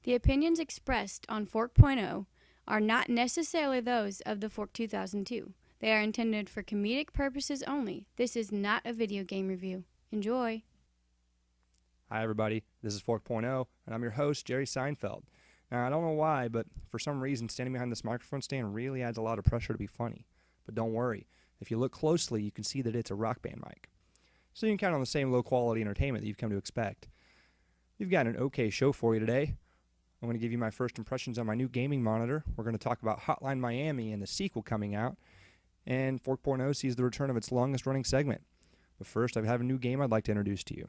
The opinions expressed on Fork.0 are not necessarily those of the Fork 2002. They are intended for comedic purposes only. This is not a video game review. Enjoy. Hi everybody, this is Fork.0, and I'm your host, Jerry Seinfeld. Now, I don't know why, but for some reason, standing behind this microphone stand really adds a lot of pressure to be funny. But don't worry, if you look closely, you can see that it's a rock band mic. So you can count on the same low-quality entertainment that you've come to expect. We've got an okay show for you today. I'm going to give you my first impressions on my new gaming monitor. We're going to talk about Hotline Miami and the sequel coming out. And Fork.0 sees the return of its longest-running segment. But first, I have a new game I'd like to introduce to you.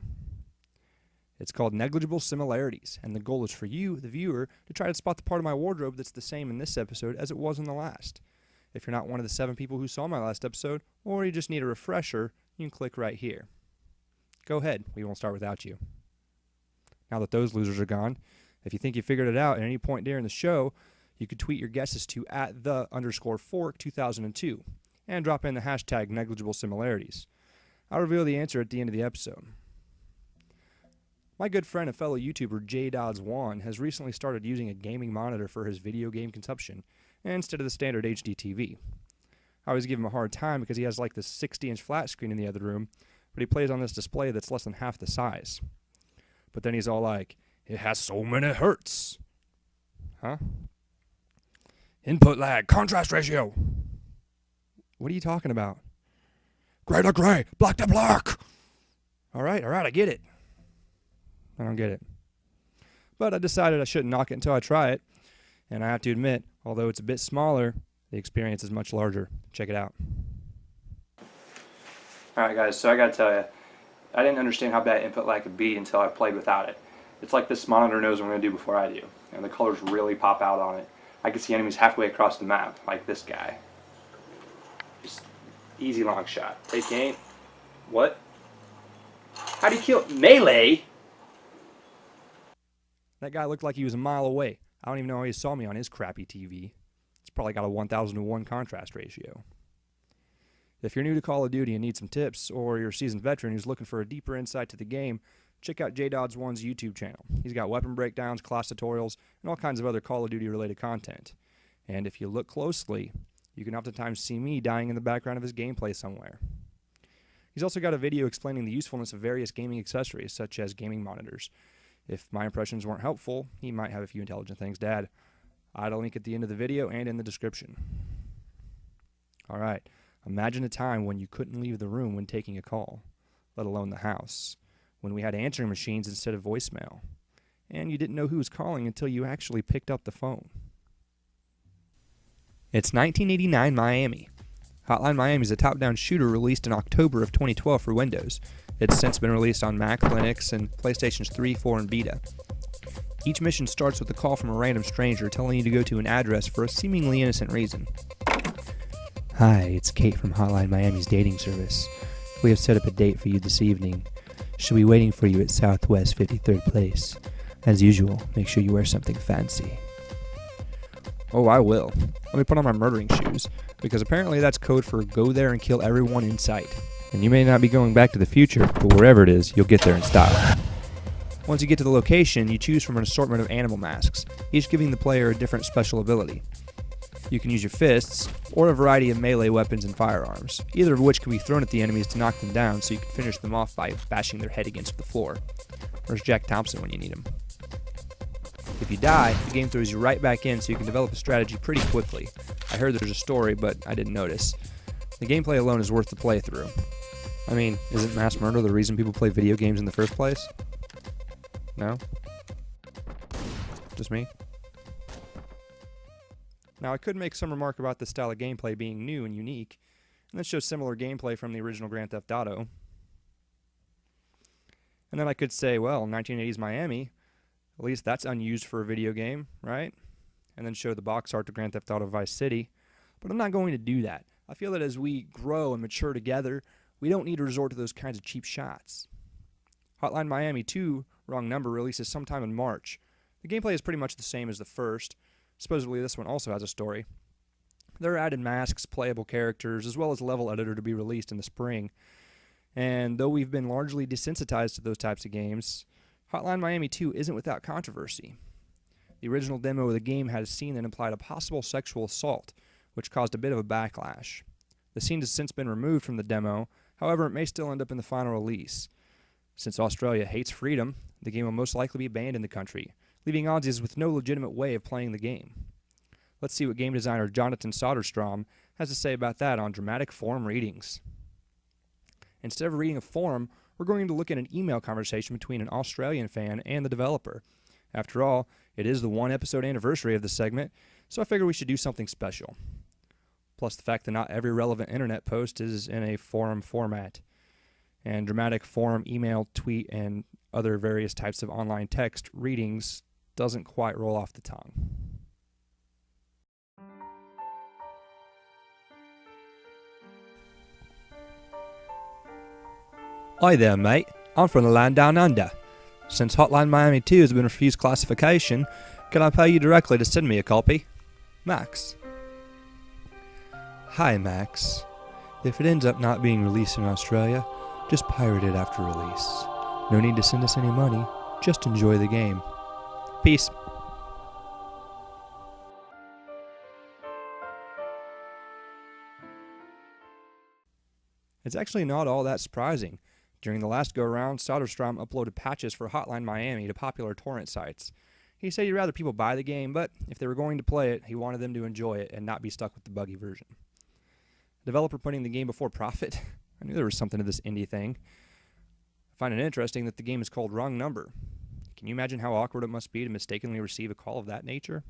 It's called Negligible Similarities, and the goal is for you, the viewer, to try to spot the part of my wardrobe that's the same in this episode as it was in the last. If you're not one of the 7 people who saw my last episode, or you just need a refresher, you can click right here. Go ahead, we won't start without you. Now that those losers are gone, if you think you figured it out at any point during the show, you could tweet your guesses to @the_Fork2002 and drop in the hashtag Negligible Similarities. I'll reveal the answer at the end of the episode. My good friend and fellow YouTuber J.Dodds1 has recently started using a gaming monitor for his video game consumption instead of the standard HD TV. I always give him a hard time because he has like this 60-inch flat screen in the other room, but he plays on this display that's less than half the size. But then he's all like, it has so many hertz. Huh? Input lag, contrast ratio. What are you talking about? Gray to gray, black to black. All right, I get it. I don't get it. But I decided I shouldn't knock it until I try it. And I have to admit, although it's a bit smaller, the experience is much larger. Check it out. Alright guys, so I gotta tell you, I didn't understand how bad input lag could be until I played without it. It's like this monitor knows what I'm going to do before I do. And the colors really pop out on it. I can see enemies halfway across the map, like this guy. Just easy long shot. Take aim. What? How do you kill melee? That guy looked like he was a mile away. I don't even know how he saw me on his crappy TV. It's probably got a 1000-to-1 contrast ratio. If you're new to Call of Duty and need some tips, or you're a seasoned veteran who's looking for a deeper insight to the game, check out J.Dodds1's YouTube channel. He's got weapon breakdowns, class tutorials, and all kinds of other Call of Duty related content. And if you look closely, you can oftentimes see me dying in the background of his gameplay somewhere. He's also got a video explaining the usefulness of various gaming accessories, such as gaming monitors. If my impressions weren't helpful, he might have a few intelligent things to add. I'd link at the end of the video and in the description. Alright, imagine a time when you couldn't leave the room when taking a call, let alone the house, when we had answering machines instead of voicemail, and you didn't know who was calling until you actually picked up the phone. It's 1989 Miami. Hotline Miami is a top-down shooter released in October of 2012 for Windows. It's since been released on Mac, Linux, and PlayStations 3, 4, and Vita. Each mission starts with a call from a random stranger telling you to go to an address for a seemingly innocent reason. Hi, it's Kate from Hotline Miami's dating service. We have set up a date for you this evening. She'll be waiting for you at Southwest 53rd Place. As usual, make sure you wear something fancy. Oh, I will. Let me put on my murdering shoes, because apparently that's code for go there and kill everyone in sight. And you may not be going back to the future, but wherever it is, you'll get there in style. Once you get to the location, you choose from an assortment of animal masks, each giving the player a different special ability. You can use your fists, or a variety of melee weapons and firearms, either of which can be thrown at the enemies to knock them down so you can finish them off by bashing their head against the floor. Where's Jack Thompson when you need him? If you die, the game throws you right back in so you can develop a strategy pretty quickly. I heard there's a story, but I didn't notice. The gameplay alone is worth the playthrough. I mean, isn't mass murder the reason people play video games in the first place? No? Just me? Now, I could make some remark about this style of gameplay being new and unique, and that shows similar gameplay from the original Grand Theft Auto. And then I could say, well, 1980s Miami, at least that's unused for a video game, right? And then show the box art to Grand Theft Auto Vice City. But I'm not going to do that. I feel that as we grow and mature together, we don't need to resort to those kinds of cheap shots. Hotline Miami 2, wrong number, releases sometime in March. The gameplay is pretty much the same as the first. Supposedly this one also has a story. There are added masks, playable characters, as well as a level editor to be released in the spring. And though we've been largely desensitized to those types of games, Hotline Miami 2 isn't without controversy. The original demo of the game had a scene that implied a possible sexual assault, which caused a bit of a backlash. The scene has since been removed from the demo, however, it may still end up in the final release. Since Australia hates freedom, the game will most likely be banned in the country, leaving Aussies with no legitimate way of playing the game. Let's see what game designer Jonathan Soderstrom has to say about that on Dramatic Forum Readings. Instead of reading a forum, we're going to look at an email conversation between an Australian fan and the developer. After all, it is the 1-episode anniversary of the segment, so I figured we should do something special. Plus the fact that not every relevant internet post is in a forum format. And dramatic forum, email, tweet, and other various types of online text readings doesn't quite roll off the tongue. Hi there, mate. I'm from the land down under. Since Hotline Miami 2 has been refused classification, can I pay you directly to send me a copy? Max. Hi, Max. If it ends up not being released in Australia, just pirate it after release. No need to send us any money, just enjoy the game. Peace. It's actually not all that surprising. During the last go-around, Soderstrom uploaded patches for Hotline Miami to popular torrent sites. He said he'd rather people buy the game, but if they were going to play it, he wanted them to enjoy it and not be stuck with the buggy version. Developer putting the game before profit? I knew there was something to this indie thing. I find it interesting that the game is called Wrong Number. Can you imagine how awkward it must be to mistakenly receive a call of that nature?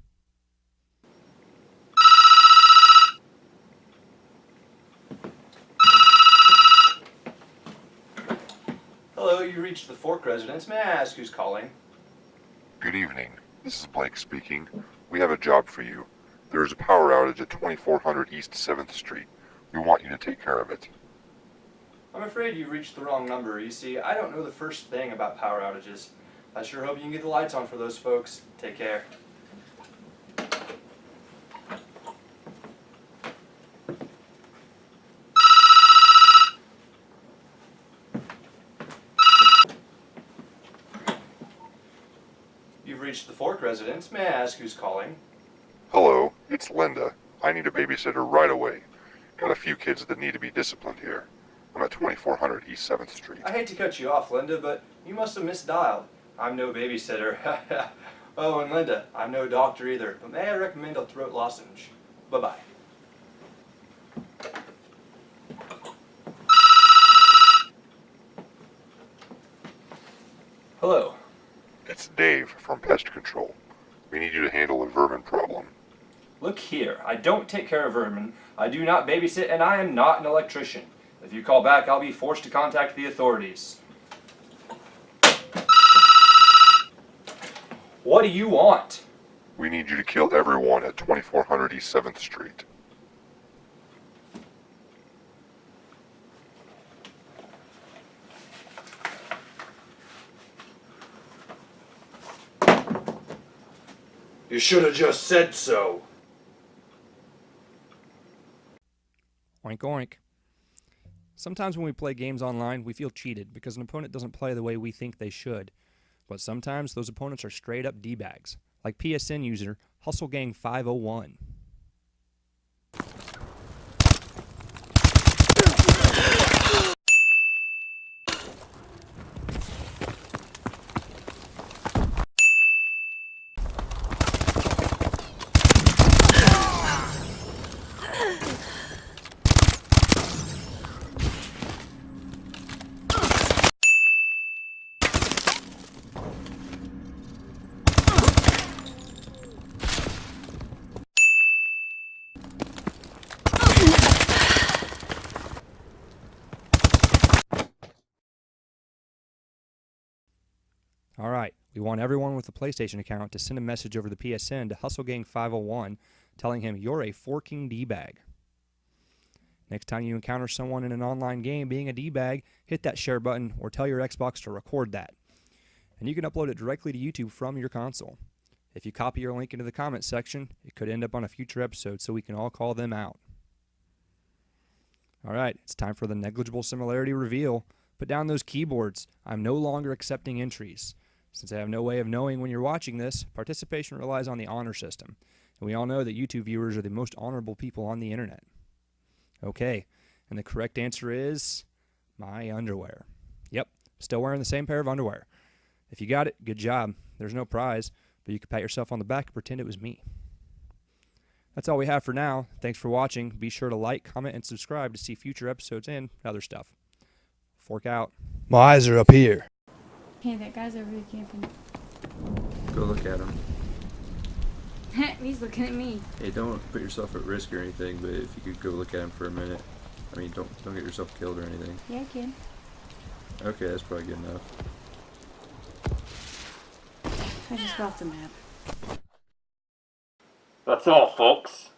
Hello, you reached the Fork residence. May I ask who's calling? Good evening. This is Blake speaking. We have a job for you. There is a power outage at 2400 East 7th Street. We want you to take care of it. I'm afraid you reached the wrong number. You see, I don't know the first thing about power outages. I sure hope you can get the lights on for those folks. Take care. You've reached the Fork residence. May I ask who's calling? Hello, it's Linda. I need a babysitter right away. Got a few kids that need to be disciplined here. I'm at 2400 East 7th Street. I hate to cut you off, Linda, but you must have misdialed. I'm no babysitter. Oh, and Linda, I'm no doctor either, but may I recommend a throat lozenge? Bye-bye. Hello. It's Dave from Pest Control. We need you to handle a vermin problem. Look here, I don't take care of vermin, I do not babysit, and I am not an electrician. If you call back, I'll be forced to contact the authorities. What do you want? We need you to kill everyone at 2400 East 7th Street. You should have just said so. Oink oink. Sometimes when we play games online, we feel cheated because an opponent doesn't play the way we think they should. But sometimes those opponents are straight up D-bags, like PSN user HustleGang501. Alright, we want everyone with a PlayStation account to send a message over the PSN to HustleGang501 telling him you're a forking D-bag. Next time you encounter someone in an online game being a D-bag, hit that share button or tell your Xbox to record that. And you can upload it directly to YouTube from your console. If you copy your link into the comments section, it could end up on a future episode so we can all call them out. Alright, it's time for the negligible similarity reveal. Put down those keyboards. I'm no longer accepting entries. Since I have no way of knowing when you're watching this, participation relies on the honor system. And we all know that YouTube viewers are the most honorable people on the internet. Okay, and the correct answer is my underwear. Yep, still wearing the same pair of underwear. If you got it, good job. There's no prize, but you can pat yourself on the back and pretend it was me. That's all we have for now. Thanks for watching. Be sure to like, comment, and subscribe to see future episodes and other stuff. Fork out. My eyes are up here. Hey, that guy's over here camping. Go look at him. He's looking at me. Hey, don't put yourself at risk or anything, but if you could go look at him for a minute. I mean, don't get yourself killed or anything. Yeah, I can. Okay, that's probably good enough. I just got the map. That's all, folks.